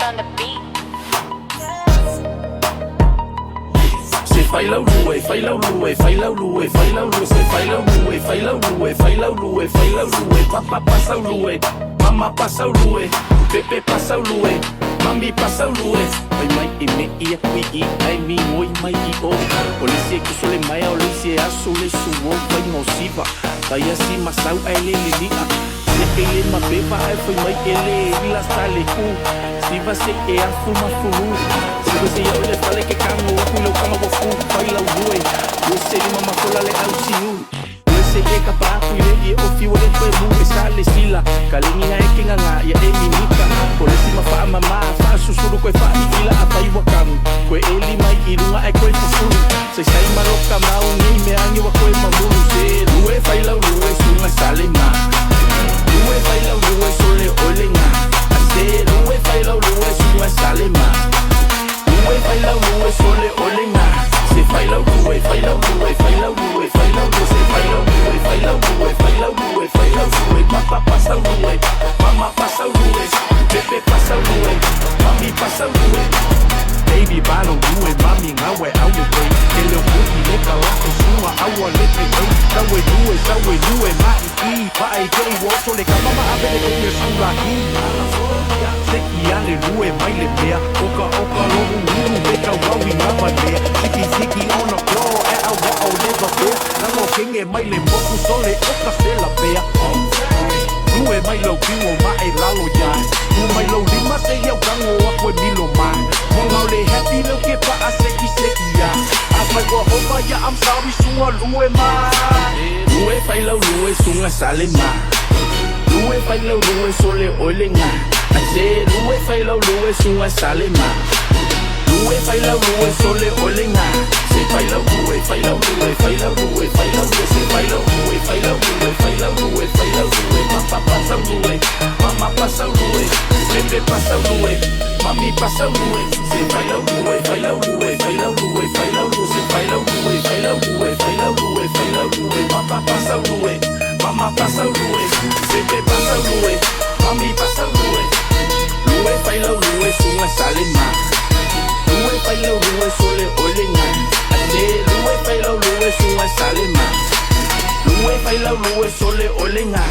on the beat. Se fai lau lue, fai lau lue, fai lau lue, fai lau lue, se fai lau lue, fai lau lue, fai lau lue, fai lau lue, papá pasa lue, mamá pasa lue, Pepe pasa lue, mami pasa lue. Ai mai e me ia kui I, ai mi ngoi mai I o. Polisi que sole mai o lisi a sole suo, vai nociva. Tai assim masau ai le lilia. Se ele ma beba ai foi mai ele ila stale ku. Se você é a fuma fulu, se você é olha fale que camo o culo camo o fu, vai lá lue. Você é mama cola le au siu. Você é capaz de o fio de foi mu sale sila. Kalinga e kinga nga ya e minika. Polisi ma fa mama fa susuru ko fa ila atai wakam. Ko eli mai irunga e ko fufu. Sai maloka mau ni me angi wa ko mamulu se. Lue fai la lue sunga sale ma. Lue fai la lue sole olenga. Lue fai lau lue sunga sale ma. Lue fai lau lue sole olenga. Se fai lau lue, fai lau lue, fai lau lue, fai lau lue. Se fai lau lue, fai lau lue, fai lau lue, fai lau lue. Papá pasa lue, mamá pasa lue, Pepe pasa lue, mami pasa lue. Baby balo lue, mami ngawe awe koi. Ele puti leka lako sua awa lete koi. Sawe lue, mai I, pai kei woso le kamama abele koi sura hi. Seki ale lue mai le mea. Oka lohu uru meka wawi ngama lea. Ziki on the floor, e a wao leva bea. Nango kenge mai le moku sole oka sela bea. Lue mai lau kiwo mai lalo ya. Lue mai lau lima se yau kango akwe milo mai. Mongau le happy lau ke pa a seki ya. Afai wa hopa ya I'm sorry sunga lue mai. Lue fai lau lue sunga sale mai. Lue fai lau lue sole olenga. Ase lue fai lau lue sunga sale ma. Lue fai lau lue sole olenga. Se fai lau lue, fai lau lue, fai lau lue, fai lau lue. Se fai lau lue, fai lau lue, fai lau lue, fai lau lue. Papá pasa lue, mamá pasa lue, Pepe pasa lue, mami pasa lue. Se fai lau lue, fai lau lue, fai lau lue, fai lau lue. Se fai lau lue, fai lau lue, fai lau lue, fai lau lue. Papá pasa lue, mamá pasa lue, Pepe pasa lue, mami pasa lue. Lue fai lau lue sunga sale ma. Lue fai lau lue sole olenga. Ase lue fai lau lue sunga sale ma. Lue fai lau lue sole olenga.